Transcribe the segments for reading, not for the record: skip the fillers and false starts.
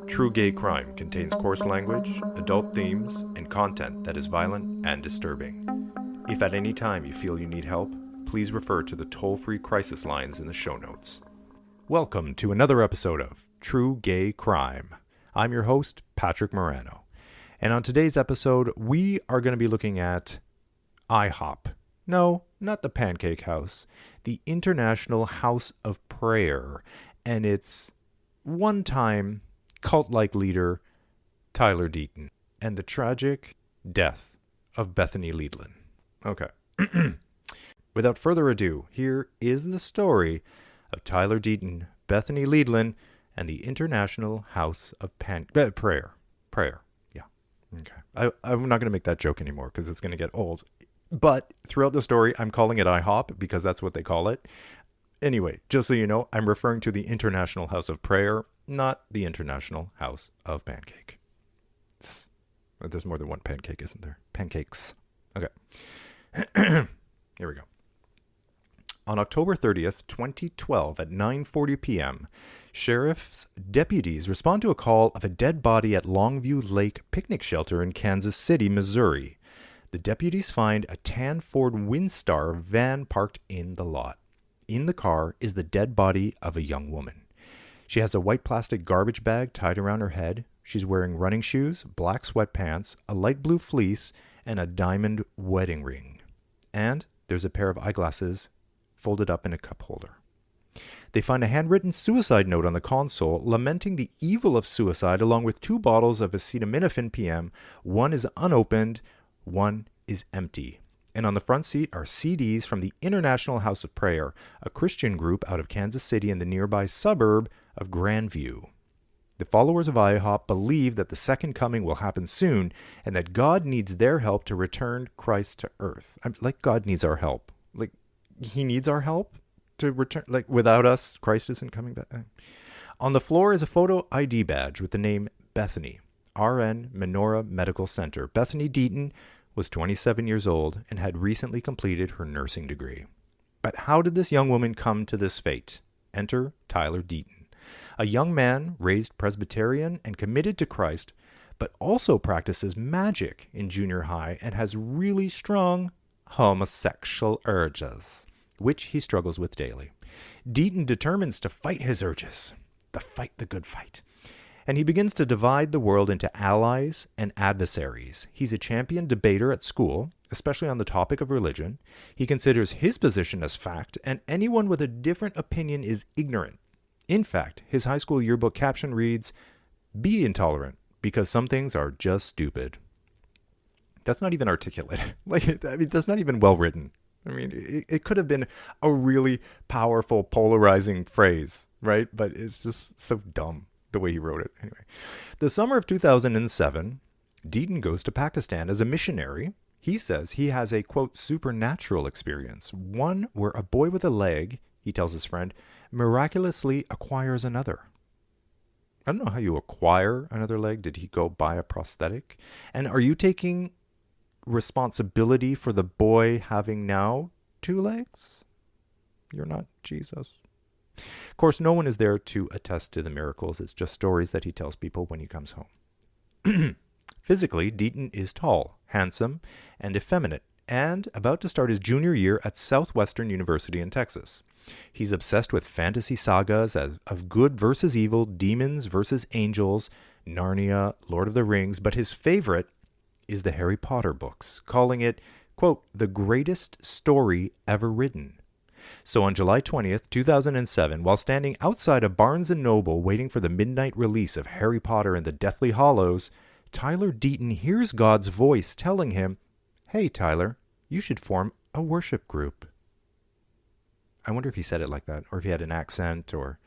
True Gay Crime contains coarse language, adult themes, and content that is violent and disturbing. If at any time you feel you need help, please refer to the toll-free crisis lines in the show notes. Welcome to another episode of True Gay Crime. I'm your host, Patrick Marano. And on today's episode, we are going to be looking at IHOP. No, not the Pancake House. The International House of Prayer. And its one-time cult-like leader, Tyler Deaton. And the tragic death of Bethany Leidlein. Okay. Without further ado, here is the story of Tyler Deaton, Bethany Leidlein, and the International House of Prayer. Yeah. Okay. I'm not going to make that joke anymore because it's going to get old. But throughout the story, I'm calling it IHOP because that's what they call it. Anyway, just so you know, I'm referring to the International House of Prayer, not the International House of Pancake. There's more than one pancake, isn't there? Pancakes. Okay. Here we go. On October 30th, 2012 at 9:40 p.m., sheriff's deputies respond to a call of a dead body at Longview Lake Picnic Shelter in Kansas City, Missouri. The deputies find a tan Ford Windstar van parked in the lot. In the car is the dead body of a young woman. She has a white plastic garbage bag tied around her head. She's wearing running shoes, black sweatpants, a light blue fleece, and a diamond wedding ring. And there's a pair of eyeglasses folded up in a cup holder. They find a handwritten suicide note on the console lamenting the evil of suicide along with 2 bottles of acetaminophen PM. One is unopened, one is empty. And on the front seat are CDs from the International House of Prayer, a Christian group out of Kansas City and the nearby suburb of Grandview. The followers of IHOP believe that the second coming will happen soon and that God needs their help to return Christ to earth. Like God needs our help. Like he needs our help to return. Like without us, Christ isn't coming back. On the floor is a photo ID badge with the name Bethany, RN Menorah Medical Center. Bethany Deaton was 27 years old and had recently completed her nursing degree. But how did this young woman come to this fate? Enter Tyler Deaton, a young man raised Presbyterian and committed to Christ, but also practices magic in junior high and has really strong homosexual urges, which he struggles with daily. Deaton determines to fight his urges, the good fight. And he begins to divide the world into allies and adversaries. He's a champion debater at school, especially on the topic of religion. He considers his position as fact, and anyone with a different opinion is ignorant. In fact, his high school yearbook caption reads, "Be intolerant, because some things are just stupid." That's not even articulate. That's not even well written. It could have been a really powerful, polarizing phrase, right? But it's just so dumb the way he wrote it. Anyway, the summer of 2007, Deaton goes to Pakistan as a missionary. He says he has a, quote, supernatural experience, one where a boy with a leg, he tells his friend, miraculously acquires another. I don't know how you acquire another leg. Did he go buy a prosthetic? And are you taking responsibility for the boy having now 2 legs? You're not Jesus. Of course, no one is there to attest to the miracles. It's just stories that he tells people when he comes home. Physically, Deaton is tall, handsome, and effeminate, and about to start his junior year at Southwestern University in Texas. He's obsessed with fantasy sagas of good versus evil, demons versus angels, Narnia, Lord of the Rings, but his favorite is the Harry Potter books, calling it, quote, the greatest story ever written. So on July 20th, 2007, while standing outside of Barnes & Noble waiting for the midnight release of Harry Potter and the Deathly Hallows, Tyler Deaton hears God's voice telling him, "Hey, Tyler, you should form a worship group." I wonder if he said it like that, or if he had an accent, or,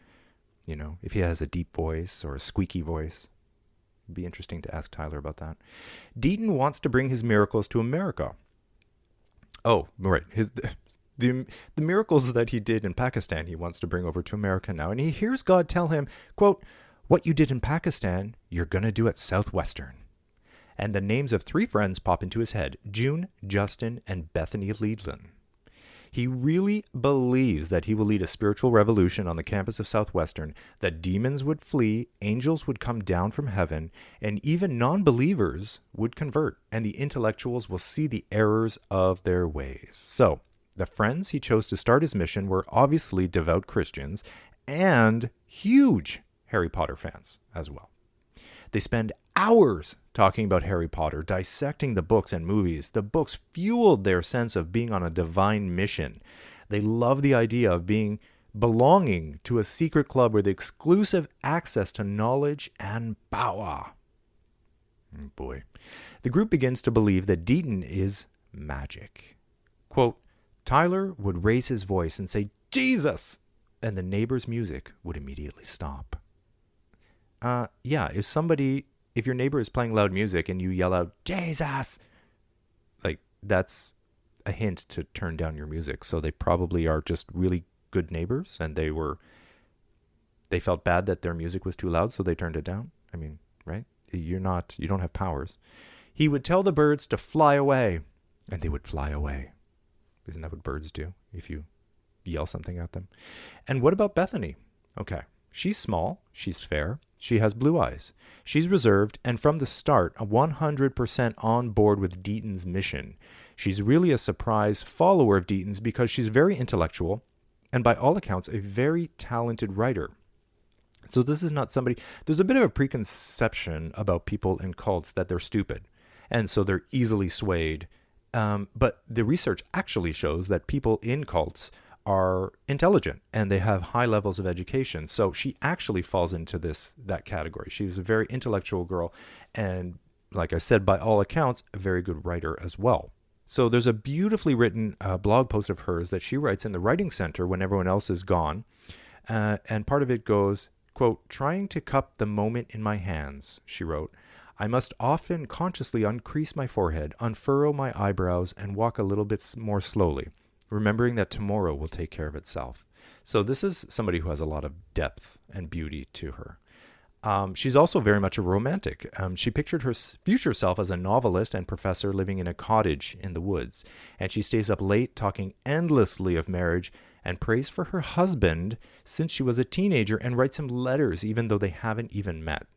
if he has a deep voice or a squeaky voice. It'd be interesting to ask Tyler about that. Deaton wants to bring his miracles to America. Oh, right. The miracles that he did in Pakistan, he wants to bring over to America now. And he hears God tell him, quote, "What you did in Pakistan, you're going to do at Southwestern." And the names of 3 friends pop into his head: June, Justin, and Bethany Leidlein. He really believes that he will lead a spiritual revolution on the campus of Southwestern, that demons would flee, angels would come down from heaven, and even non-believers would convert, and the intellectuals will see the errors of their ways. So, the friends he chose to start his mission were obviously devout Christians and huge Harry Potter fans as well. They spend hours talking about Harry Potter, dissecting the books and movies. The books fueled their sense of being on a divine mission. They love the idea of belonging to a secret club with exclusive access to knowledge and power. Oh boy. The group begins to believe that Deaton is magic. Quote, Tyler would raise his voice and say, Jesus! And the neighbor's music would immediately stop. If your neighbor is playing loud music and you yell out, Jesus, that's a hint to turn down your music. So they probably are just really good neighbors, and they felt bad that their music was too loud, so they turned it down. I mean, right? You don't have powers. He would tell the birds to fly away, and they would fly away. Isn't that what birds do if you yell something at them? And what about Bethany? Okay. She's small, she's fair, she has blue eyes. She's reserved, and from the start, 100% on board with Deaton's mission. She's really a surprise follower of Deaton's because she's very intellectual, and by all accounts, a very talented writer. So this is not somebody, there's a bit of a preconception about people in cults that they're stupid, and so they're easily swayed. But the research actually shows that people in cults are intelligent and they have high levels of education. So she actually falls into that category. She's a very intellectual girl and, like I said, by all accounts, a very good writer as well. So there's a beautifully written blog post of hers that she writes in the writing center when everyone else is gone. And part of it goes, quote, trying to cup the moment in my hands, she wrote, I must often consciously uncrease my forehead, unfurrow my eyebrows, and walk a little bit more slowly, remembering that tomorrow will take care of itself. So this is somebody who has a lot of depth and beauty to her. She's also very much a romantic. She pictured her future self as a novelist and professor living in a cottage in the woods, and she stays up late talking endlessly of marriage and prays for her husband since she was a teenager and writes him letters even though they haven't even met.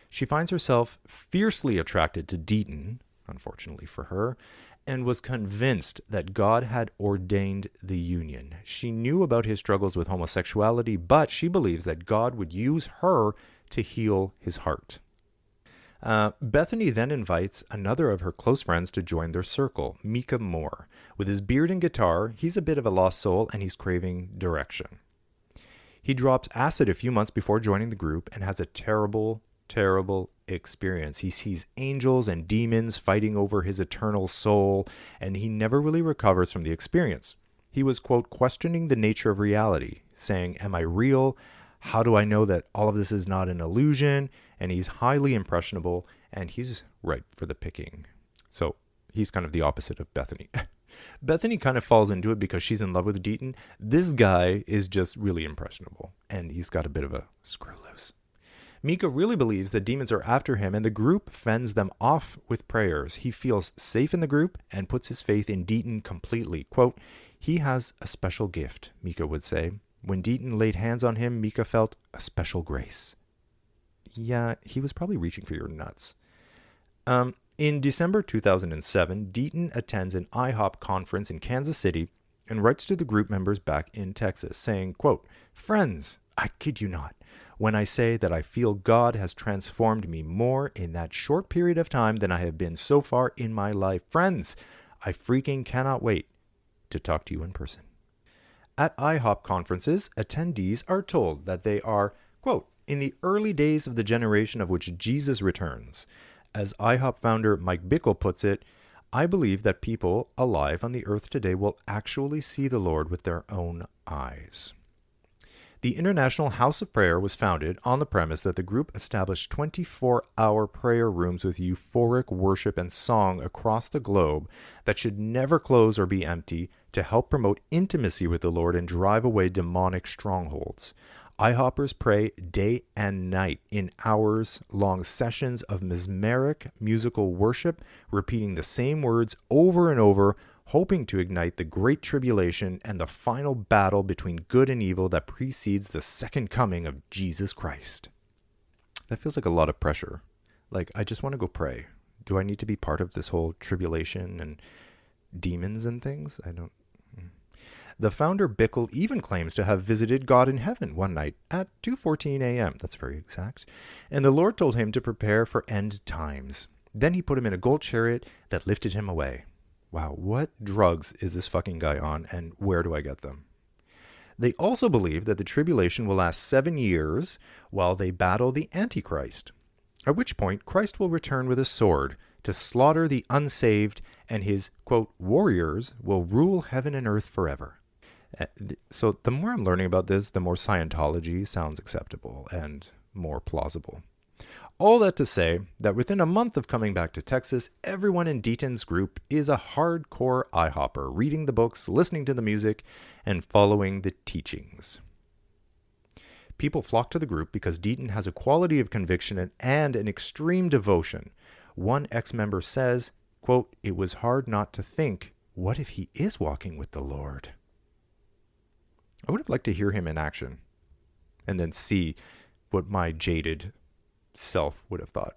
She finds herself fiercely attracted to Deaton, unfortunately for her, and was convinced that God had ordained the union. She knew about his struggles with homosexuality, but she believes that God would use her to heal his heart. Bethany then invites another of her close friends to join their circle, Micah Moore. With his beard and guitar, he's a bit of a lost soul and he's craving direction. He drops acid a few months before joining the group and has a terrible experience. He sees angels and demons fighting over his eternal soul, and he never really recovers from the experience. He was, quote, questioning the nature of reality, saying, am I real? How do I know that all of this is not an illusion? And he's highly impressionable, and he's ripe for the picking. So he's kind of the opposite of Bethany. Bethany kind of falls into it because she's in love with Deaton. This guy is just really impressionable, and he's got a bit of a screw loose. Micah really believes that demons are after him, and the group fends them off with prayers. He feels safe in the group and puts his faith in Deaton completely. Quote, he has a special gift, Micah would say. When Deaton laid hands on him, Micah felt a special grace. Yeah, he was probably reaching for your nuts. In December 2007, Deaton attends an IHOP conference in Kansas City and writes to the group members back in Texas, saying, quote, friends, I kid you not, when I say that I feel God has transformed me more in that short period of time than I have been so far in my life. Friends, I freaking cannot wait to talk to you in person. At IHOP conferences, attendees are told that they are, quote, in the early days of the generation of which Jesus returns. As IHOP founder Mike Bickle puts it, I believe that people alive on the earth today will actually see the Lord with their own eyes. The International House of Prayer was founded on the premise that the group established 24-hour prayer rooms with euphoric worship and song across the globe that should never close or be empty to help promote intimacy with the Lord and drive away demonic strongholds. IHOPers pray day and night in hours-long sessions of mesmeric musical worship, repeating the same words over and over, hoping to ignite the great tribulation and the final battle between good and evil that precedes the second coming of Jesus Christ. That feels like a lot of pressure. Like, I just want to go pray. Do I need to be part of this whole tribulation and demons and things? I don't. The founder Bickle even claims to have visited God in heaven one night at 2:14 a.m. That's very exact. And the Lord told him to prepare for end times. Then he put him in a gold chariot that lifted him away. Wow, what drugs is this fucking guy on, and where do I get them? They also believe that the tribulation will last 7 years while they battle the Antichrist, at which point Christ will return with a sword to slaughter the unsaved, and his, quote, warriors will rule heaven and earth forever. So the more I'm learning about this, the more Scientology sounds acceptable and more plausible. All that to say that within a month of coming back to Texas, everyone in Deaton's group is a hardcore IHOPper, reading the books, listening to the music, and following the teachings. People flock to the group because Deaton has a quality of conviction and an extreme devotion. One ex-member says, quote, "It was hard not to think, what if he is walking with the Lord?" I would have liked to hear him in action and then see what my jaded self would have thought.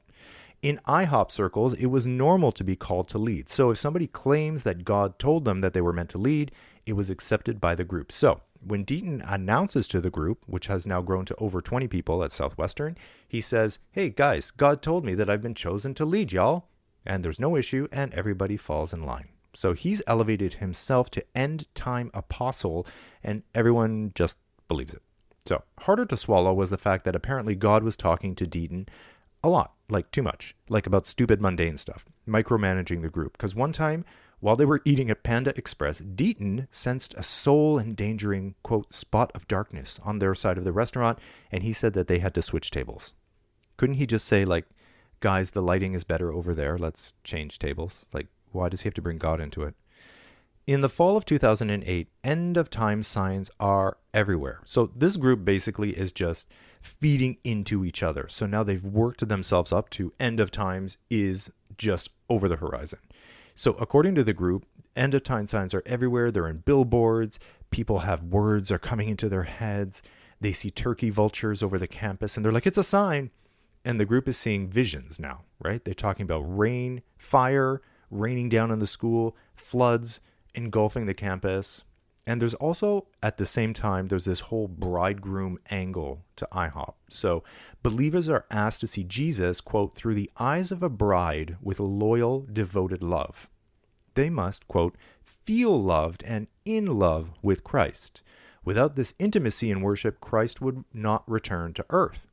In IHOP circles, it was normal to be called to lead. So if somebody claims that God told them that they were meant to lead, it was accepted by the group. So when Deaton announces to the group, which has now grown to over 20 people at Southwestern, he says, "Hey guys, God told me that I've been chosen to lead y'all." And there's no issue, and everybody falls in line. So he's elevated himself to end-time apostle, and everyone just believes it. So harder to swallow was the fact that apparently God was talking to Deaton a lot, like too much, like about stupid mundane stuff, micromanaging the group. Because one time, while they were eating at Panda Express, Deaton sensed a soul-endangering, quote, spot of darkness on their side of the restaurant, and he said that they had to switch tables. Couldn't he just say, like, guys, the lighting is better over there, let's change tables? Like, why does he have to bring God into it? In the fall of 2008, end-of-time signs are everywhere. So this group basically is just feeding into each other. So now they've worked themselves up to end of times is just over the horizon. So according to the group, end-of-time signs are everywhere. They're in billboards. People have words are coming into their heads. They see turkey vultures over the campus, and they're like, it's a sign. And the group is seeing visions now, right? They're talking about rain, fire, raining down on the school, floods engulfing the campus. And there's also, at the same time, there's this whole bridegroom angle to IHOP. So believers are asked to see Jesus, quote, through the eyes of a bride with loyal, devoted love. They must, quote, feel loved and in love with Christ. Without this intimacy in worship, Christ would not return to earth.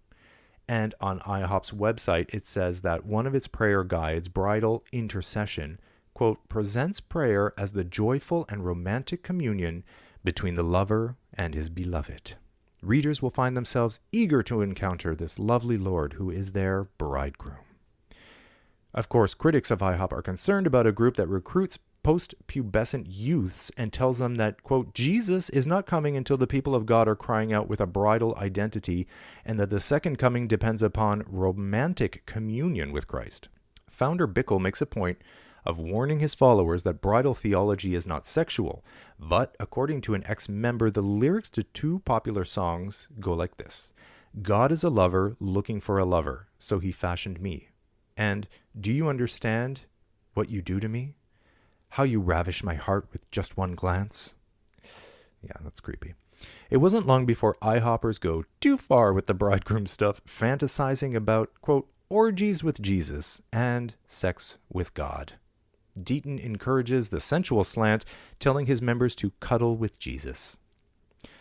And on IHOP's website, it says that one of its prayer guides, Bridal Intercession, quote, presents prayer as the joyful and romantic communion between the lover and his beloved. Readers will find themselves eager to encounter this lovely Lord who is their bridegroom. Of course, critics of IHOP are concerned about a group that recruits post-pubescent youths and tells them that, quote, Jesus is not coming until the people of God are crying out with a bridal identity, and that the second coming depends upon romantic communion with Christ. Founder Bickle makes a point of warning his followers that bridal theology is not sexual, but according to an ex-member, the lyrics to two popular songs go like this. God is a lover looking for a lover, so he fashioned me. And do you understand what you do to me? How you ravish my heart with just one glance? Yeah, that's creepy. It wasn't long before IHOPers go too far with the bridegroom stuff, fantasizing about, quote, orgies with Jesus and sex with God. Deaton encourages the sensual slant, telling his members to cuddle with Jesus.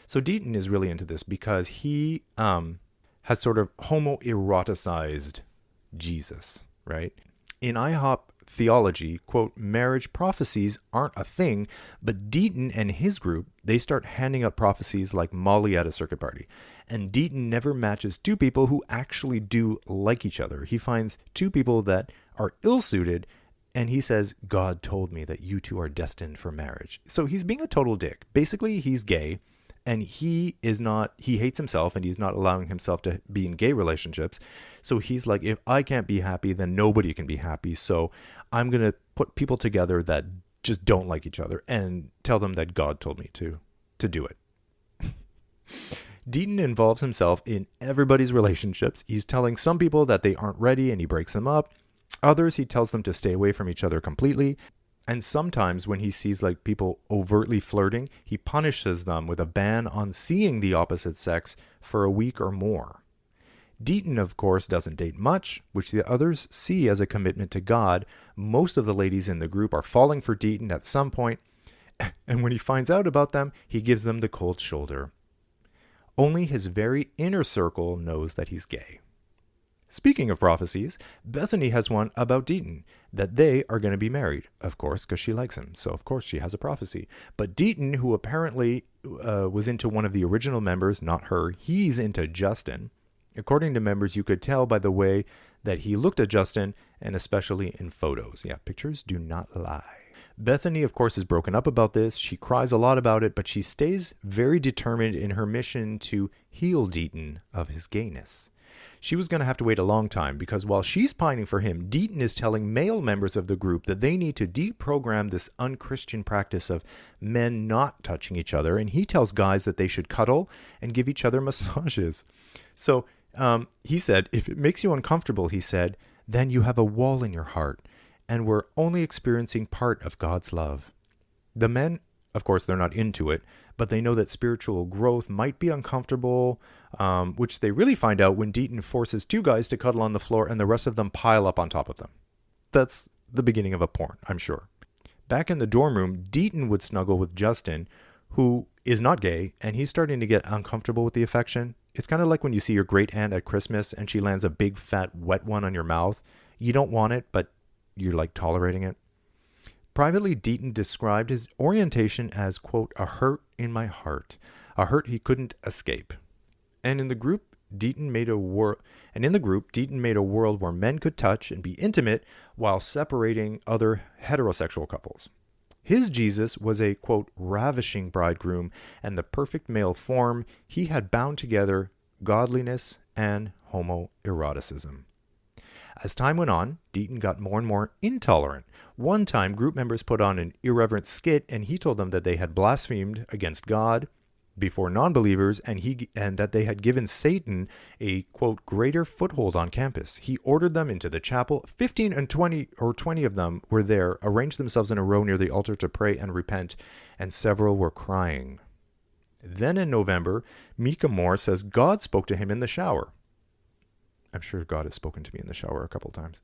So Deaton is really into this because he has sort of homoeroticized Jesus, right? In IHOP theology, quote, marriage prophecies aren't a thing, but Deaton and his group, they start handing out prophecies like Molly at a circuit party. And Deaton never matches two people who actually do like each other. He finds two people that are ill-suited, and he says, God told me that you two are destined for marriage. So he's being a total dick. Basically, he's gay, and he hates himself, and he's not allowing himself to be in gay relationships. So he's like, if I can't be happy, then nobody can be happy. So I'm going to put people together that just don't like each other and tell them that God told me to do it. Deaton involves himself in everybody's relationships. He's telling some people that they aren't ready and he breaks them up. Others, he tells them to stay away from each other completely. And sometimes when he sees like people overtly flirting, he punishes them with a ban on seeing the opposite sex for a week or more. Deaton, of course, doesn't date much, which the others see as a commitment to God. Most of the ladies in the group are falling for Deaton at some point, and when he finds out about them, he gives them the cold shoulder. Only his very inner circle knows that he's gay. Speaking of prophecies, Bethany has one about Deaton, that they are going to be married, of course, because she likes him. So, of course, she has a prophecy. But Deaton, who apparently was into one of the original members, not her, he's into Justin. According to members, you could tell by the way that he looked at Justin, and especially in photos. Yeah, pictures do not lie. Bethany, of course, is broken up about this. She cries a lot about it, but she stays very determined in her mission to heal Deaton of his gayness. She was going to have to wait a long time because while she's pining for him, Deaton is telling male members of the group that they need to deprogram this unchristian practice of men not touching each other, and he tells guys that they should cuddle and give each other massages. So he said, if it makes you uncomfortable, he said, then you have a wall in your heart, and we're only experiencing part of God's love. The men, of course, they're not into it, but they know that spiritual growth might be uncomfortable, which they really find out when Deaton forces two guys to cuddle on the floor and the rest of them pile up on top of them. That's the beginning of a porn, I'm sure. Back in the dorm room, Deaton would snuggle with Justin, who is not gay, and he's starting to get uncomfortable with the affection. It's kind of like when you see your great aunt at Christmas and she lands a big fat wet one on your mouth. You don't want it, but you're like tolerating it. Privately, Deaton described his orientation as, quote, a hurt in my heart, a hurt he couldn't escape. And in the group, Deaton made a world where men could touch and be intimate while separating other heterosexual couples. His Jesus was a, quote, ravishing bridegroom and the perfect male form. He had bound together godliness and homoeroticism. As time went on, Deaton got more and more intolerant. One time, group members put on an irreverent skit, and he told them that they had blasphemed against God before non-believers, and that they had given Satan a, quote, greater foothold on campus. He ordered them into the chapel. 20 of them were there, arranged themselves in a row near the altar to pray and repent, and several were crying. Then in November, Mika Moore says God spoke to him in the shower. I'm sure God has spoken to me in the shower a couple times.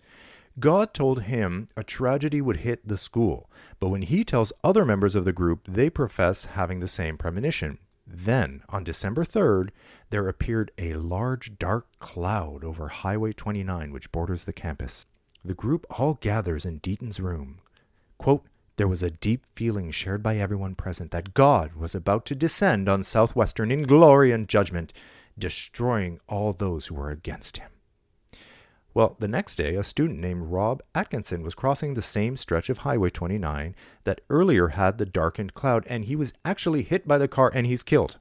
God told him a tragedy would hit the school, but when he tells other members of the group, they profess having the same premonition. Then, on December 3rd, there appeared a large dark cloud over Highway 29, which borders the campus. The group all gathers in Deaton's room. Quote, there was a deep feeling shared by everyone present that God was about to descend on Southwestern in glory and judgment, destroying all those who were against him. Well, the next day, a student named Rob Atkinson was crossing the same stretch of Highway 29 that earlier had the darkened cloud, and he was actually hit by the car and he's killed.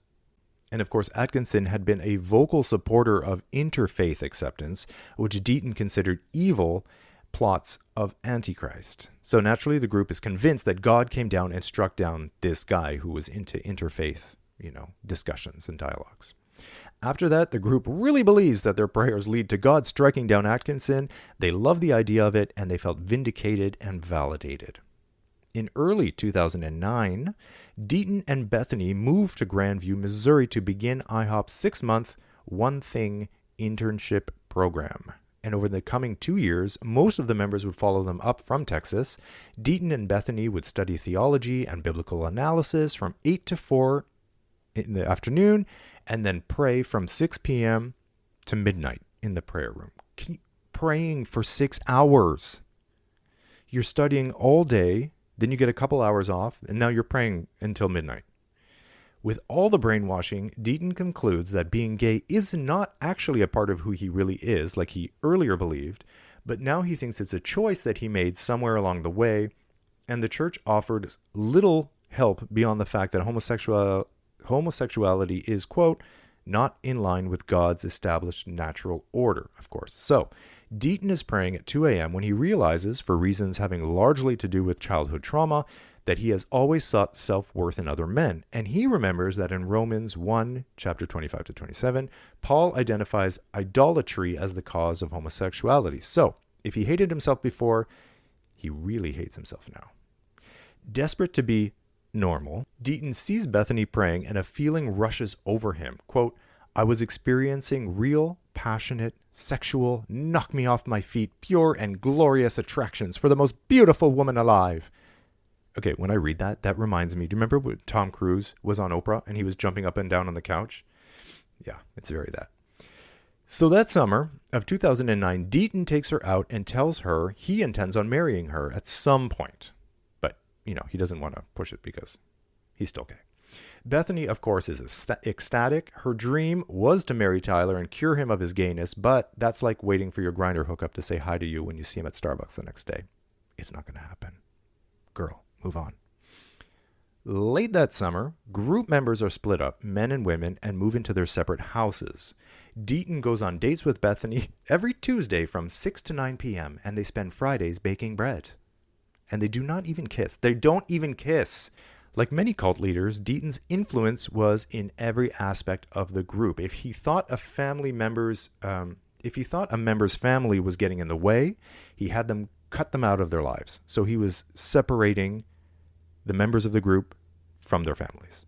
And of course, Atkinson had been a vocal supporter of interfaith acceptance, which Deaton considered evil plots of Antichrist. So naturally, the group is convinced that God came down and struck down this guy who was into interfaith, discussions and dialogues. After that, the group really believes that their prayers lead to God striking down Atkinson. They love the idea of it, and they felt vindicated and validated. In early 2009, Deaton and Bethany moved to Grandview, Missouri to begin IHOP's 6-month One Thing internship program. And over the coming 2 years, most of the members would follow them up from Texas. Deaton and Bethany would study theology and biblical analysis from 8 to 4 in the afternoon, and then pray from 6 p.m. to midnight in the prayer room. Praying for 6 hours. You're studying all day, then you get a couple hours off, and now you're praying until midnight. With all the brainwashing, Deaton concludes that being gay is not actually a part of who he really is, like he earlier believed, but now he thinks it's a choice that he made somewhere along the way, and the church offered little help beyond the fact that homosexuality is, quote, not in line with God's established natural order, of course. So, Deaton is praying at 2 a.m. when he realizes, for reasons having largely to do with childhood trauma, that he has always sought self-worth in other men. And he remembers that in Romans 1, chapter 25 to 27, Paul identifies idolatry as the cause of homosexuality. So, if he hated himself before, he really hates himself now. Desperate to be normal, Deaton sees Bethany praying and a feeling rushes over him. Quote, I was experiencing real, passionate, sexual, knock me off my feet, pure and glorious attractions for the most beautiful woman alive. Okay, when I read that, that reminds me, do you remember when Tom Cruise was on Oprah and he was jumping up and down on the couch? Yeah, it's very that. So that summer of 2009, Deaton takes her out and tells her he intends on marrying her at some point. But, he doesn't want to push it because he's still gay. Bethany, of course, is ecstatic. Her dream was to marry Tyler and cure him of his gayness, but that's like waiting for your Grindr hookup to say hi to you when you see him at Starbucks the next day. It's not going to happen. Girl, move on. Late that summer, group members are split up, men and women, and move into their separate houses. Deaton goes on dates with Bethany every Tuesday from 6 to 9 p.m., and they spend Fridays baking bread. And they do not even kiss. They don't even kiss. Like many cult leaders, Deaton's influence was in every aspect of the group. If he thought a member's family was getting in the way, he had them cut them out of their lives. So he was separating the members of the group from their families.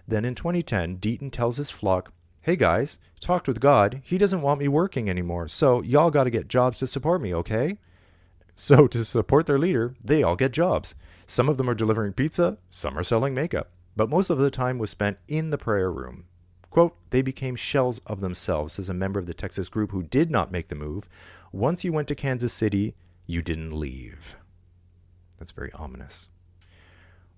Then in 2010, Deaton tells his flock, hey guys, talked with God. He doesn't want me working anymore. So y'all got to get jobs to support me, okay? So to support their leader, they all get jobs. Some of them are delivering pizza, some are selling makeup, but most of the time was spent in the prayer room. Quote, they became shells of themselves, says a member of the Texas group who did not make the move. Once you went to Kansas City, you didn't leave. That's very ominous.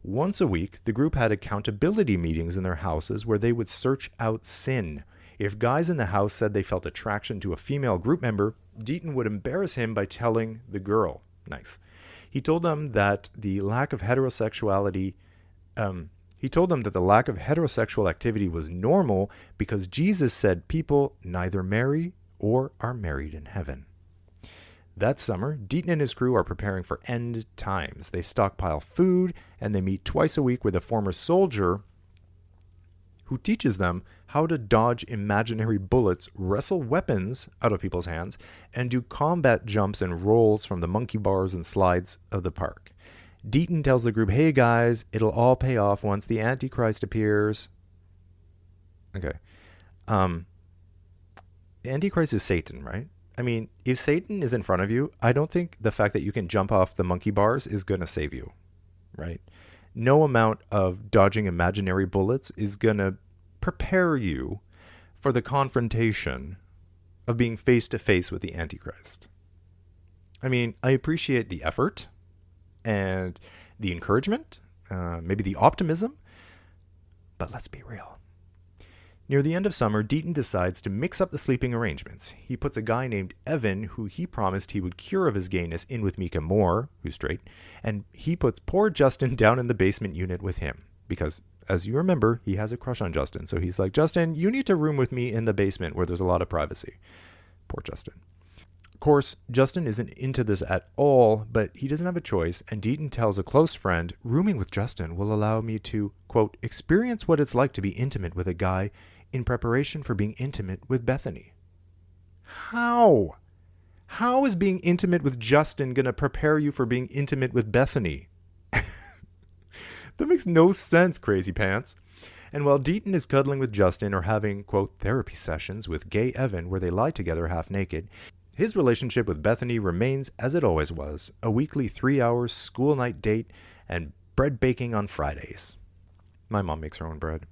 Once a week, the group had accountability meetings in their houses where they would search out sin. If guys in the house said they felt attraction to a female group member, Deaton would embarrass him by telling the girl. Nice. He told them that the lack of heterosexual activity was normal because Jesus said people neither marry or are married in heaven. That summer, Deaton and his crew are preparing for end times. They stockpile food and they meet twice a week with a former soldier who teaches them how to dodge imaginary bullets, wrestle weapons out of people's hands, and do combat jumps and rolls from the monkey bars and slides of the park. Deaton tells the group, hey guys, it'll all pay off once the Antichrist appears. Okay. The Antichrist is Satan, right? I mean, if Satan is in front of you, I don't think the fact that you can jump off the monkey bars is going to save you, right? No amount of dodging imaginary bullets is going to prepare you for the confrontation of being face to face with the Antichrist. I mean, I appreciate the effort and the encouragement, maybe the optimism, but let's be real. Near the end of summer, Deaton decides to mix up the sleeping arrangements. He puts a guy named Evan, who he promised he would cure of his gayness, in with Mika Moore, who's straight, and he puts poor Justin down in the basement unit with him. Because, as you remember, he has a crush on Justin. So he's like, Justin, you need to room with me in the basement where there's a lot of privacy. Poor Justin. Of course, Justin isn't into this at all, but he doesn't have a choice, and Deaton tells a close friend, rooming with Justin will allow me to, quote, experience what it's like to be intimate with a guy in preparation for being intimate with Bethany. How? How is being intimate with Justin going to prepare you for being intimate with Bethany? That makes no sense, crazy pants. And while Deaton is cuddling with Justin or having, quote, therapy sessions with gay Evan where they lie together half naked, his relationship with Bethany remains as it always was, a weekly 3-hour school night date and bread baking on Fridays. My mom makes her own bread.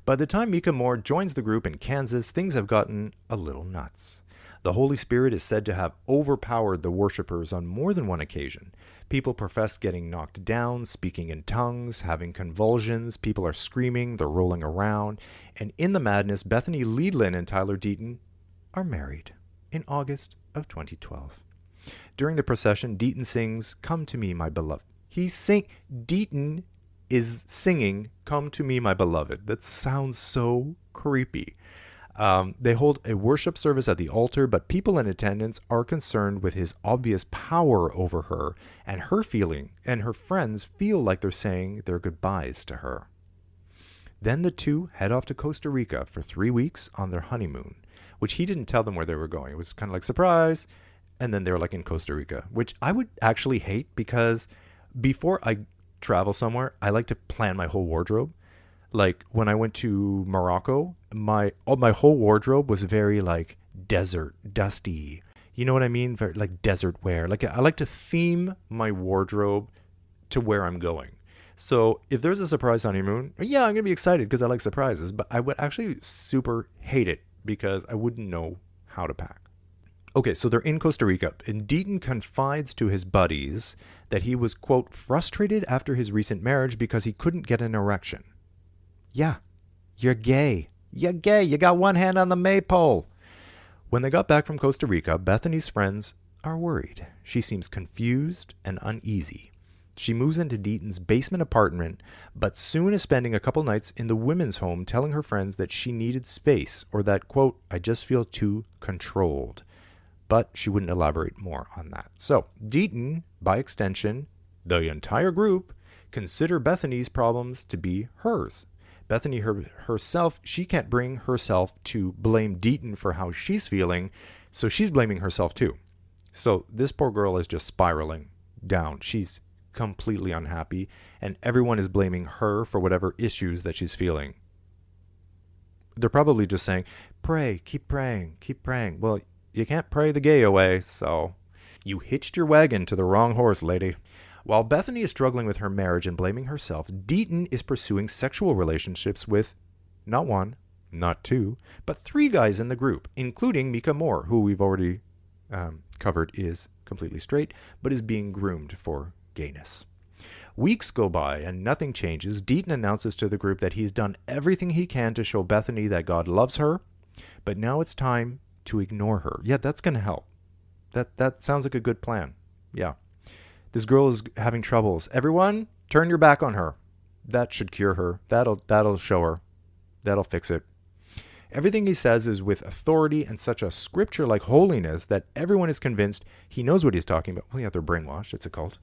By the time Mika Moore joins the group in Kansas, things have gotten a little nuts. The Holy Spirit is said to have overpowered the worshipers on more than one occasion. People profess getting knocked down, speaking in tongues, having convulsions. People are screaming, they're rolling around. And in the madness, Bethany Leidlein and Tyler Deaton are married in August of 2012. During the procession, Deaton sings, "Come to me, my beloved." Deaton is singing, "Come to me, my beloved." That sounds so creepy. They hold a worship service at the altar, but people in attendance are concerned with his obvious power over her, and her friends feel like they're saying their goodbyes to her. Then the two head off to Costa Rica for 3 weeks on their honeymoon, which he didn't tell them where they were going. It was kind of like surprise. And then they were like in Costa Rica, which I would actually hate, because before I travel somewhere, I like to plan my whole wardrobe. Like when I went to Morocco, my whole wardrobe was very like desert, dusty. You know what I mean? Very like desert wear. Like I like to theme my wardrobe to where I'm going. So if there's a surprise honeymoon, yeah, I'm going to be excited because I like surprises, but I would actually super hate it because I wouldn't know how to pack. Okay, so they're in Costa Rica, and Deaton confides to his buddies that he was, quote, frustrated after his recent marriage because he couldn't get an erection. Yeah, you're gay. You're gay. You got one hand on the maypole. When they got back from Costa Rica, Bethany's friends are worried. She seems confused and uneasy. She moves into Deaton's basement apartment, but soon is spending a couple nights in the women's home, telling her friends that she needed space, or that, quote, I just feel too controlled. But she wouldn't elaborate more on that. So Deaton, by extension, the entire group, consider Bethany's problems to be hers. Bethany herself, she can't bring herself to blame Deaton for how she's feeling, so she's blaming herself too. So this poor girl is just spiraling down. She's completely unhappy, and everyone is blaming her for whatever issues that she's feeling. They're probably just saying, pray, keep praying, keep praying. Well, you can't pray the gay away, so you hitched your wagon to the wrong horse, lady. While Bethany is struggling with her marriage and blaming herself, Deaton is pursuing sexual relationships with not one, not two, but 3 guys in the group, including Mika Moore, who we've already covered is completely straight, but is being groomed for gayness. Weeks go by and nothing changes. Deaton announces to the group that he's done everything he can to show Bethany that God loves her, but now it's time to ignore her. Yeah, that's going to help. That sounds like a good plan. Yeah. This girl is having troubles. Everyone, turn your back on her. That should cure her. That'll show her. That'll fix it. Everything he says is with authority and such a scripture-like holiness that everyone is convinced he knows what he's talking about. Well, yeah, they're brainwashed. It's a cult.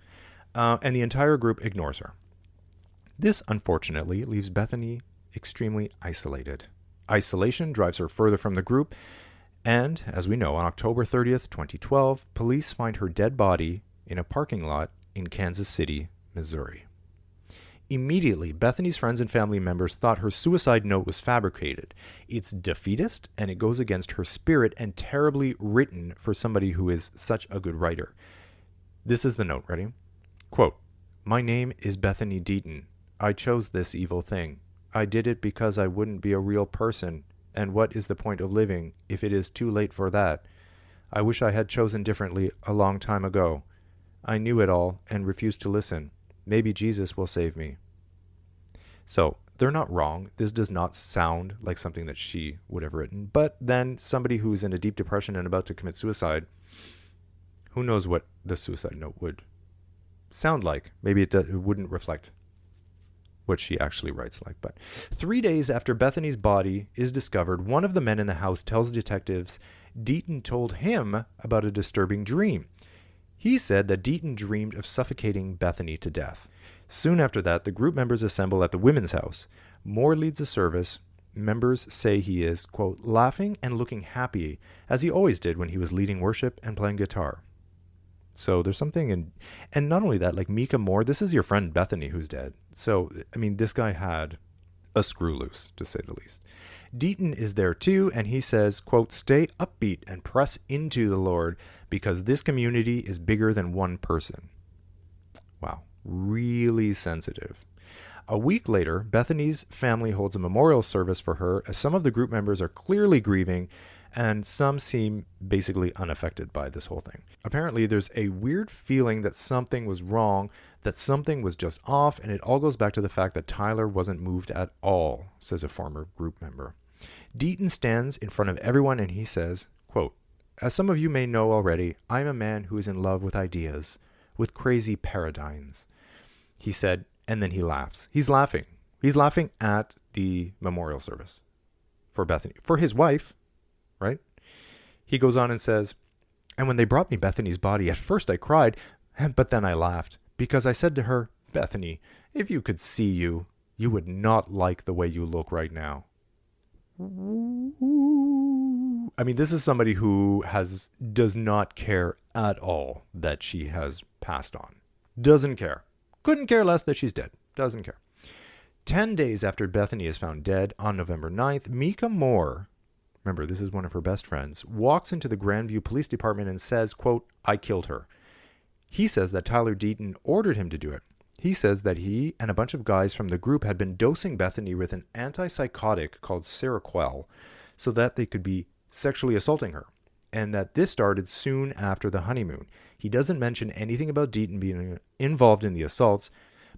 And the entire group ignores her. This, unfortunately, leaves Bethany extremely isolated. Isolation drives her further from the group. And, as we know, on October 30th, 2012, police find her dead body in a parking lot in Kansas City, Missouri. Immediately, Bethany's friends and family members thought her suicide note was fabricated. It's defeatist, and it goes against her spirit and terribly written for somebody who is such a good writer. This is the note. Ready? Quote, my name is Bethany Deaton. I chose this evil thing. I did it because I wouldn't be a real person. And what is the point of living if it is too late for that? I wish I had chosen differently a long time ago. I knew it all and refused to listen. Maybe Jesus will save me. So, they're not wrong. This does not sound like something that she would have written. But then somebody who's in a deep depression and about to commit suicide, who knows what the suicide note would sound like. Maybe it wouldn't reflect what she actually writes like. But 3 days after Bethany's body is discovered, one of the men in the house tells detectives Deaton told him about a disturbing dream. He said that Deaton dreamed of suffocating Bethany to death. Soon after that, the group members assemble at the women's house. Moore leads a service. Members say he is, quote, laughing and looking happy, as he always did when he was leading worship and playing guitar. So there's something in, and not only that, like Mika Moore, this is your friend Bethany who's dead. So, I mean, this guy had a screw loose, to say the least. Deaton is there too, and he says, quote, stay upbeat and press into the Lord, because this community is bigger than one person. Wow, really sensitive. A week later, Bethany's family holds a memorial service for her, as some of the group members are clearly grieving, and some seem basically unaffected by this whole thing. Apparently, there's a weird feeling that something was wrong, that something was just off, and it all goes back to the fact that Tyler wasn't moved at all, says a former group member. Deaton stands in front of everyone and he says, quote, as some of you may know already, I'm a man who is in love with ideas, with crazy paradigms. He said, and then he laughs. He's laughing. He's laughing at the memorial service. for Bethany, for his wife, right? He goes on and says, and when they brought me Bethany's body, at first I cried, but then I laughed, because I said to her, Bethany, if you could see you, you would not like the way you look right now. I mean, this is somebody who does not care at all that she has passed on. Doesn't care. Couldn't care less that she's dead. Doesn't care. 10 days after Bethany is found dead, on November 9th, Mika Moore, remember, this is one of her best friends, walks into the Grandview Police Department and says, quote, I killed her. He says that Tyler Deaton ordered him to do it. He says that he and a bunch of guys from the group had been dosing Bethany with an antipsychotic called Seroquel so that they could be sexually assaulting her, and that this started soon after the honeymoon. He doesn't mention anything about Deaton being involved in the assaults,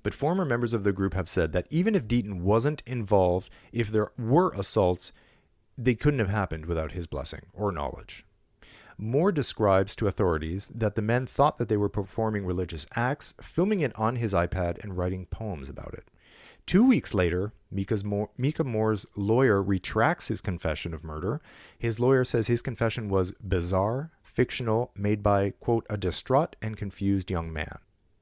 but former members of the group have said that even if Deaton wasn't involved, if there were assaults, they couldn't have happened without his blessing or knowledge. Moore describes to authorities that the men thought that they were performing religious acts, filming it on his iPad and writing poems about it. 2 weeks later, Mika Moore's lawyer retracts his confession of murder. His lawyer says his confession was bizarre, fictional, made by, quote, a distraught and confused young man.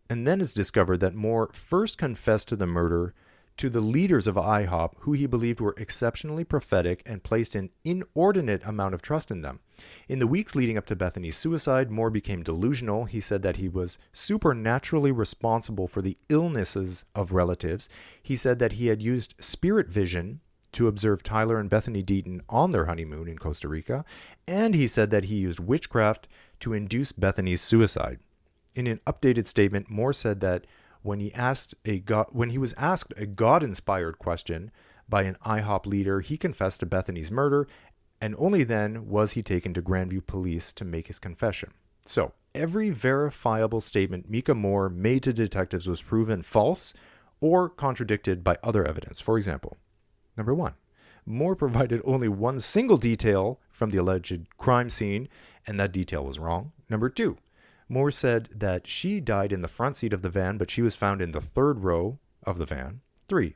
And then it's discovered that Moore first confessed to the murder to the leaders of IHOP, who he believed were exceptionally prophetic and placed an inordinate amount of trust in them. In the weeks leading up to Bethany's suicide, Moore became delusional. He said that he was supernaturally responsible for the illnesses of relatives. He said that he had used spirit vision to observe Tyler and Bethany Deaton on their honeymoon in Costa Rica, and he said that he used witchcraft to induce Bethany's suicide. In an updated statement, Moore said that when he was asked a God-inspired question by an IHOP leader, he confessed to Bethany's murder, and only then was he taken to Grandview Police to make his confession. So, every verifiable statement Mika Moore made to detectives was proven false or contradicted by other evidence. For example, number 1, Moore provided only one single detail from the alleged crime scene, and that detail was wrong. Number 2, Moore said that she died in the front seat of the van, but she was found in the third row of the van. 3,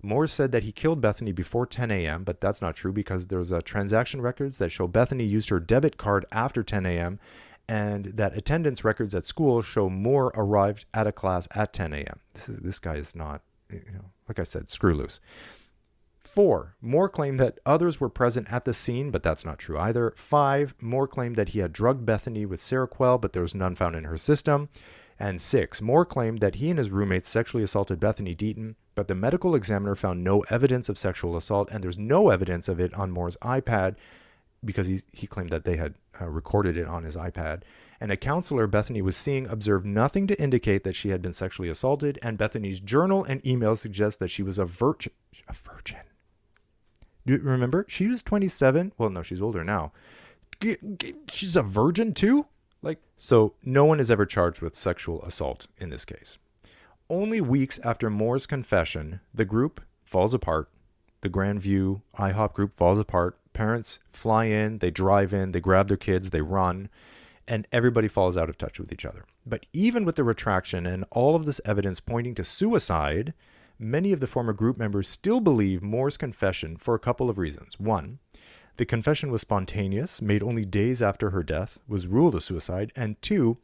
Moore said that he killed Bethany before 10 a.m., but that's not true because there's transaction records that show Bethany used her debit card after 10 a.m., and that attendance records at school show Moore arrived at a class at 10 a.m. This guy is not, like I said, screw loose. 4, Moore claimed that others were present at the scene, but that's not true either. 5, Moore claimed that he had drugged Bethany with Seroquel, but there was none found in her system. And 6, Moore claimed that he and his roommates sexually assaulted Bethany Deaton, but the medical examiner found no evidence of sexual assault, and there's no evidence of it on Moore's iPad because he claimed that they had recorded it on his iPad. And a counselor Bethany was seeing observed nothing to indicate that she had been sexually assaulted, and Bethany's journal and email suggest that she was a virgin. A virgin. Do you remember? She was 27. Well, no, she's older now. She's a virgin too? So no one is ever charged with sexual assault in this case. Only weeks after Moore's confession, the group falls apart. The Grandview IHOP group falls apart. Parents fly in, they drive in, they grab their kids, they run, and everybody falls out of touch with each other. But even with the retraction and all of this evidence pointing to suicide, many of the former group members still believe Moore's confession for a couple of reasons. 1, the confession was spontaneous, made only days after her death, was ruled a suicide, and 2,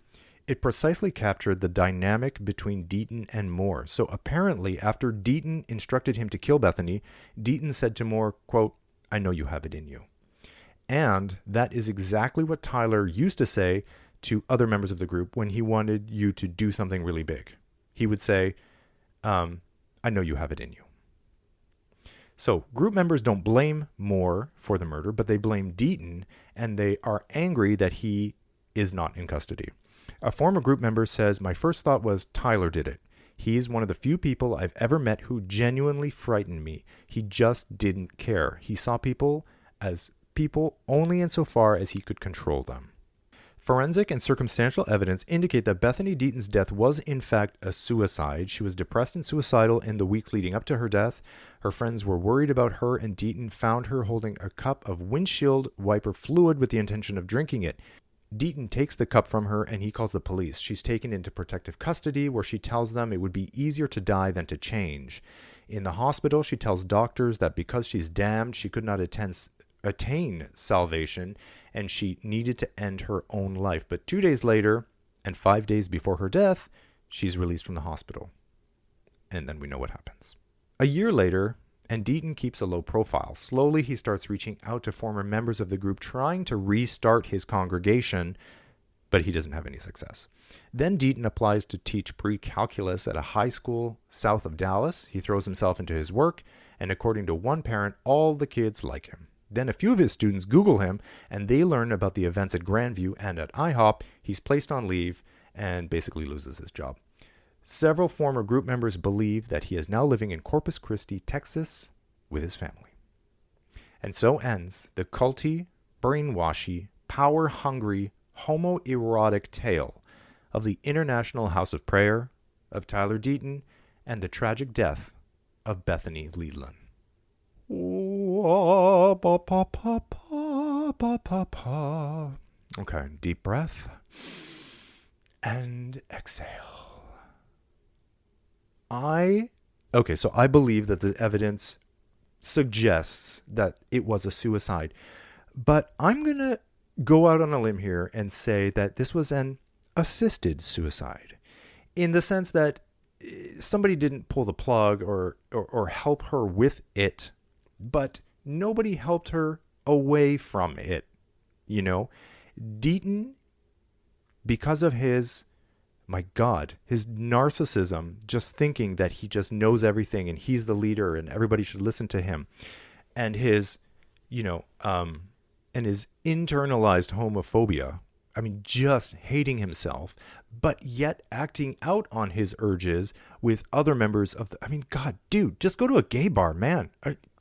it precisely captured the dynamic between Deaton and Moore. So apparently, after Deaton instructed him to kill Bethany, Deaton said to Moore, quote, I know you have it in you. And that is exactly what Tyler used to say to other members of the group when he wanted you to do something really big. He would say, I know you have it in you. So group members don't blame Moore for the murder, but they blame Deaton, and they are angry that he is not in custody. A former group member says, my first thought was Tyler did it. He's one of the few people I've ever met who genuinely frightened me. He just didn't care. He saw people as people only insofar as he could control them. Forensic and circumstantial evidence indicate that Bethany Deaton's death was in fact a suicide. She was depressed and suicidal in the weeks leading up to her death. Her friends were worried about her, and Deaton found her holding a cup of windshield wiper fluid with the intention of drinking it. Deaton takes the cup from her and he calls the police. She's taken into protective custody where she tells them it would be easier to die than to change. In the hospital, she tells doctors that because she's damned, she could not attain salvation, and she needed to end her own life. But 2 days later, and 5 days before her death, she's released from the hospital. And then we know what happens. A year later, and Deaton keeps a low profile. Slowly, he starts reaching out to former members of the group, trying to restart his congregation, but he doesn't have any success. Then Deaton applies to teach pre-calculus at a high school south of Dallas. He throws himself into his work, and according to one parent, all the kids like him. Then a few of his students Google him, and they learn about the events at Grandview and at IHOP. He's placed on leave and basically loses his job. Several former group members believe that he is now living in Corpus Christi, Texas, with his family. And so ends the culty, brainwashy, power-hungry, homoerotic tale of the International House of Prayer, of Tyler Deaton, and the tragic death of Bethany Leidlein. Okay, deep breath and exhale. So I believe that the evidence suggests that it was a suicide, but I'm going to go out on a limb here and say that this was an assisted suicide, in the sense that somebody didn't pull the plug or help her with it, but nobody helped her away from it. You know, Deaton, because of his narcissism, just thinking that he just knows everything and he's the leader and everybody should listen to him, and his, and his internalized homophobia. I mean, just hating himself, but yet acting out on his urges with other members of God, dude, just go to a gay bar, man.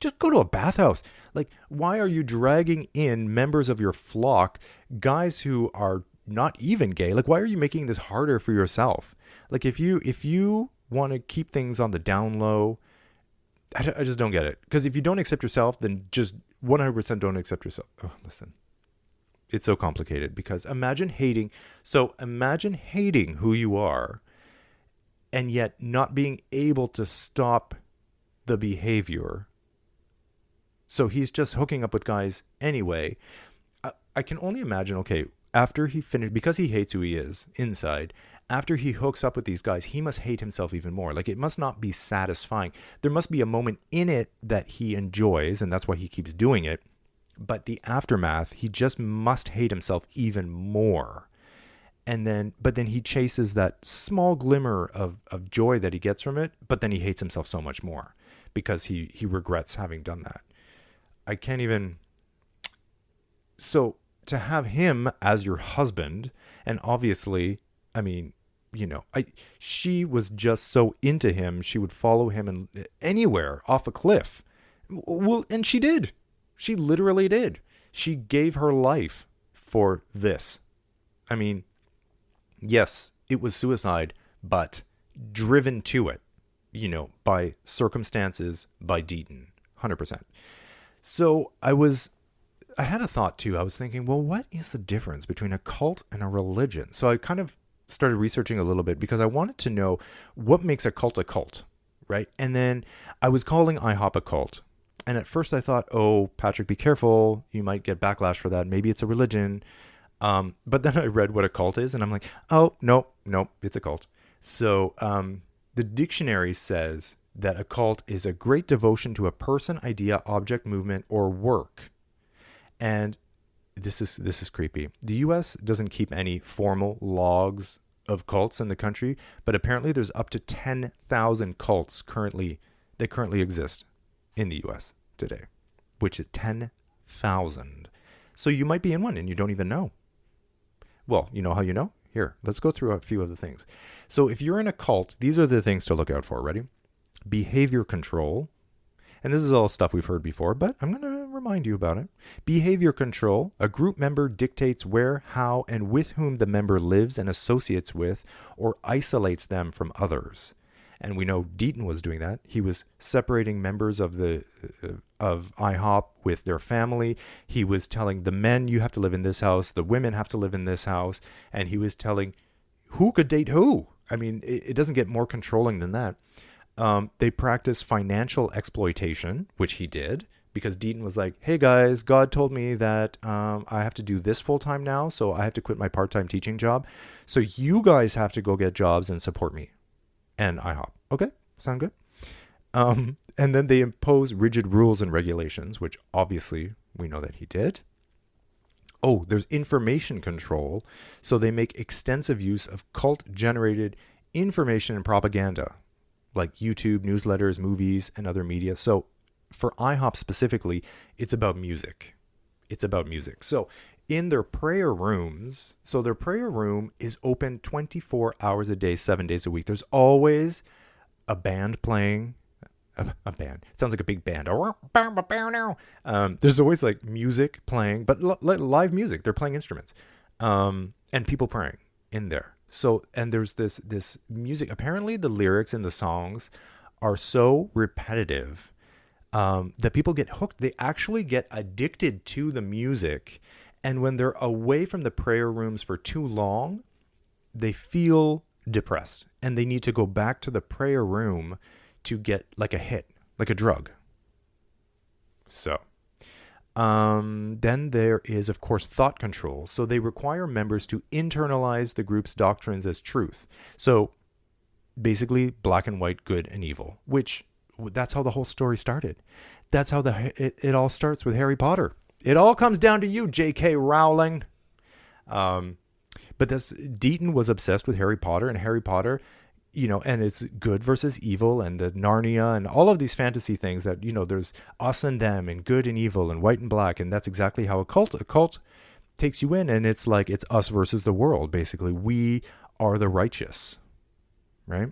Just go to a bathhouse. Like, why are you dragging in members of your flock, guys who are not even gay? Like, why are you making this harder for yourself? Like, if you want to keep things on the down low, I just don't get it. Because if you don't accept yourself, then just 100% don't accept yourself. Oh, listen. It's so complicated, because imagine hating who you are and yet not being able to stop the behavior. So he's just hooking up with guys anyway. I can only imagine, okay, after he finished, because he hates who he is inside, after he hooks up with these guys, he must hate himself even more. Like, it must not be satisfying. There must be a moment in it that he enjoys, and that's why he keeps doing it. But the aftermath, he just must hate himself even more. But then he chases that small glimmer of joy that he gets from it, but then he hates himself so much more because he regrets having done that. I can't even... So to have him as your husband, and obviously, she was just so into him, she would follow him anywhere off a cliff. Well, and she did. She literally did. She gave her life for this. I mean, yes, it was suicide, but driven to it, by circumstances, by Deaton, 100%. So I had a thought too. I was thinking, well, what is the difference between a cult and a religion? So I kind of started researching a little bit because I wanted to know what makes a cult, right? And then I was calling IHOP a cult. And at first I thought, oh, Patrick, be careful. You might get backlash for that. Maybe it's a religion. But then I read what a cult is, and I'm like, oh, no, it's a cult. So the dictionary says that a cult is a great devotion to a person, idea, object, movement, or work. And this is creepy. The U.S. doesn't keep any formal logs of cults in the country, but apparently there's up to 10,000 cults that currently exist in the U.S. today, which is 10,000. So you might be in one and you don't even know. Well, you know how you know? Here, let's go through a few of the things. So if you're in a cult, these are the things to look out for. Ready? Behavior control. And this is all stuff we've heard before, but I'm going to remind you about it. Behavior control. A group member dictates where, how, and with whom the member lives and associates with, or isolates them from others. And we know Deaton was doing that. He was separating members of IHOP with their family. He was telling the men, you have to live in this house. The women have to live in this house. And he was telling who could date who. I mean, it doesn't get more controlling than that. They practice financial exploitation, which he did, because Deaton was like, hey guys, God told me that I have to do this full time now, so I have to quit my part-time teaching job. So you guys have to go get jobs and support me and IHOP. Okay, sound good? And then they impose rigid rules and regulations, which obviously we know that he did. Oh, there's information control. So they make extensive use of cult-generated information and propaganda, like YouTube, newsletters, movies, and other media. So for IHOP specifically, it's about music. It's about music. So in their prayer rooms, so their prayer room is open 24 hours a day, 7 days a week. There's always a band playing. A band. It sounds like a big band. There's always like music playing, but live music. They're playing instruments, and people praying in there. So, and there's this music. Apparently, the lyrics in the songs are so repetitive that people get hooked. They actually get addicted to the music, and when they're away from the prayer rooms for too long, they feel depressed, and they need to go back to the prayer room to get like a hit, like a drug. So, then there is, of course, thought control. So they require members to internalize the group's doctrines as truth. So basically black and white, good and evil, which that's how the whole story started. That's how it all starts with Harry Potter. It all comes down to you, J.K. Rowling. But Deaton was obsessed with Harry Potter, and Harry Potter, and it's good versus evil, and the Narnia and all of these fantasy things that, there's us and them and good and evil and white and black. And that's exactly how a cult takes you in. And it's like, it's us versus the world. Basically, we are the righteous, right?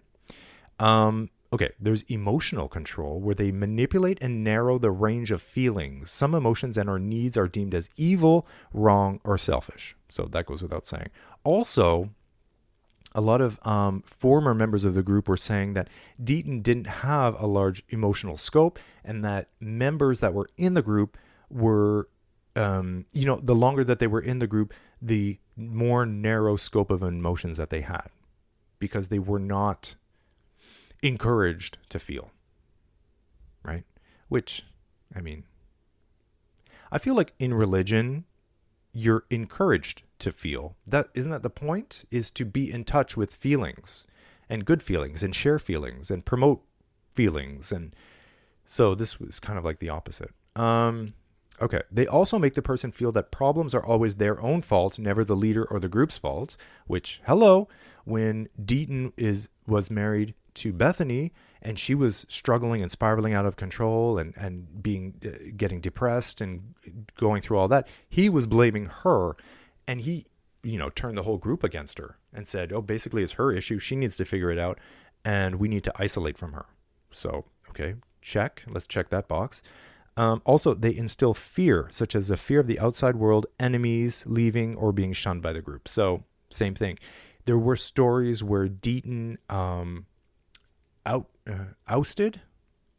Okay. There's emotional control, where they manipulate and narrow the range of feelings. Some emotions and our needs are deemed as evil, wrong, or selfish. So that goes without saying. Also, a lot of former members of the group were saying that Deaton didn't have a large emotional scope, and that members that were in the group were, the longer that they were in the group, the more narrow scope of emotions that they had, because they were not encouraged to feel, right? Which, I feel like in religion, you're encouraged to feel. Isn't that the point? Is to be in touch with feelings, and good feelings, and share feelings, and promote feelings. And so this was kind of like the opposite. Okay. They also make the person feel that problems are always their own fault, never the leader or the group's fault, which, when Deaton was married to Bethany, and she was struggling and spiraling out of control and getting depressed and going through all that, he was blaming her, and he, turned the whole group against her and said, oh, basically it's her issue. She needs to figure it out, and we need to isolate from her. So, okay, check. Let's check that box. Also, they instill fear, such as the fear of the outside world, enemies, leaving, or being shunned by the group. So, same thing. There were stories where Deaton ousted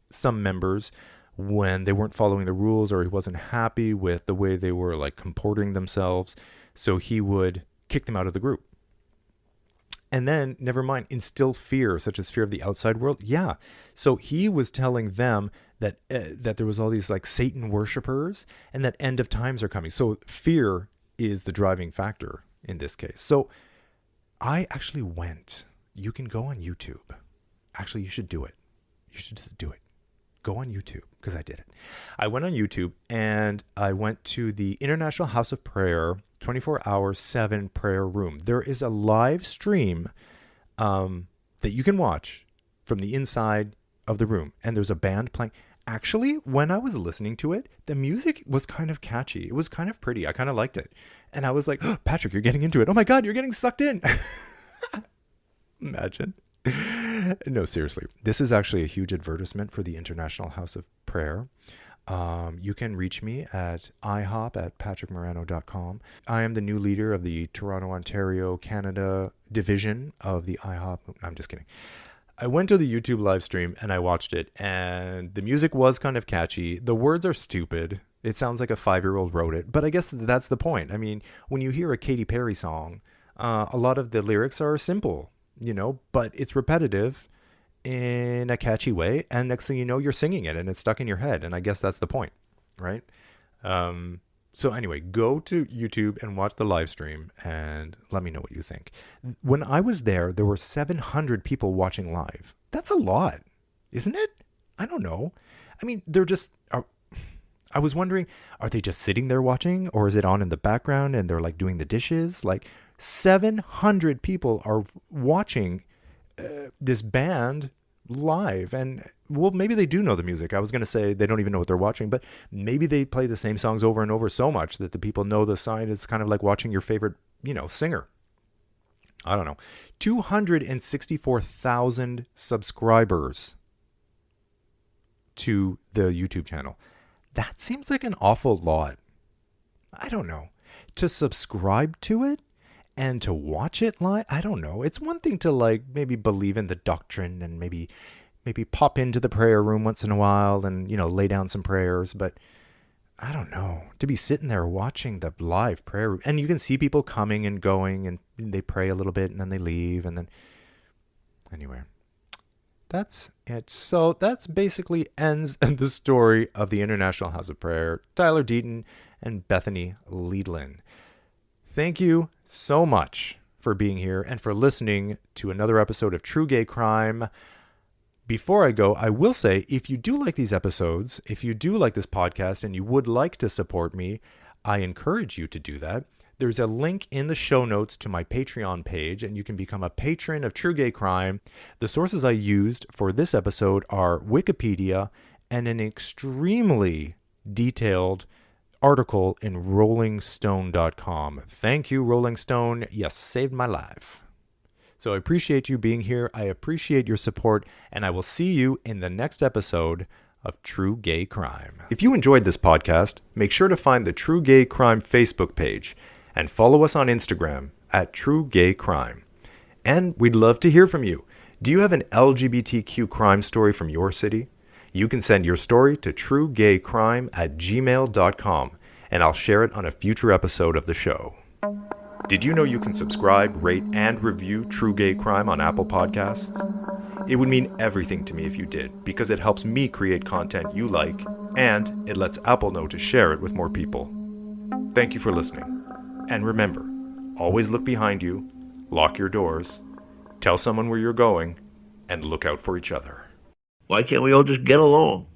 some members when they weren't following the rules, or he wasn't happy with the way they were like comporting themselves. So he would kick them out of the group. And then, never mind, instill fear, such as fear of the outside world. Yeah. So he was telling them that there was all these like Satan worshipers, and that end of times are coming. So fear is the driving factor in this case. So I actually went. You can go on YouTube. Actually, you should do it. You should just do it. Go on YouTube, because I did it. I went on YouTube, and I went to the International House of Prayer 24-hour 7 prayer room. There is a live stream that you can watch from the inside of the room, and there's a band playing. Actually, when I was listening to it, the music was kind of catchy. It was kind of pretty. I kind of liked it. And I was like, oh, Patrick, you're getting into it. Oh my God, you're getting sucked in. Imagine. No, seriously. This is actually a huge advertisement for the International House of Prayer. You can reach me at IHOP at patrickmarano.com. I am the new leader of the Toronto, Ontario, Canada division of the IHOP. I'm just kidding. I went to the YouTube live stream and I watched it, and the music was kind of catchy. The words are stupid. It sounds like a 5-year-old wrote it, but I guess that's the point. I mean, when you hear a Katy Perry song, a lot of the lyrics are simple, but it's repetitive, in a catchy way, and next thing you know, you're singing it and it's stuck in your head, and I guess that's the point, right? So anyway, go to YouTube and watch the live stream and let me know what you think. When I was there were 700 people watching live. That's a lot, isn't it? I don't know. I mean, I was wondering, are they just sitting there watching, or is it on in the background and they're like doing the dishes? Like 700 people are watching this band live, and well, maybe they do know the music. I was going to say they don't even know what they're watching, but maybe they play the same songs over and over so much that the people know the sign. It's kind of like watching your favorite, singer. I don't know. 264,000 subscribers to the YouTube channel. That seems like an awful lot. I don't know. To subscribe to it and to watch it live, I don't know. It's one thing to like maybe believe in the doctrine and maybe pop into the prayer room once in a while and, lay down some prayers, but I don't know. To be sitting there watching the live prayer room, and you can see people coming and going, and they pray a little bit and then they leave, and then anyway. That's it. So that's basically ends the story of the International House of Prayer, Tyler Deaton and Bethany Leidlein. Thank you so much for being here and for listening to another episode of True Gay Crime. Before I go, I will say, if you do like these episodes, if you do like this podcast and you would like to support me, I encourage you to do that. There's a link in the show notes to my Patreon page, and you can become a patron of True Gay Crime. The sources I used for this episode are Wikipedia and an extremely detailed article in rollingstone.com. Thank you, Rolling Stone. You saved my life. So I appreciate you being here. I appreciate your support, and I will see you in the next episode of True Gay Crime. If you enjoyed this podcast, make sure to find the True Gay Crime Facebook page and follow us on Instagram at True Gay Crime. And we'd love to hear from you. Do you have an LGBTQ crime story from your city? You can send your story to truegaycrime@gmail.com, and I'll share it on a future episode of the show. Did you know you can subscribe, rate, and review True Gay Crime on Apple Podcasts? It would mean everything to me if you did, because it helps me create content you like, and it lets Apple know to share it with more people. Thank you for listening. And remember, always look behind you, lock your doors, tell someone where you're going, and look out for each other. Why can't we all just get along?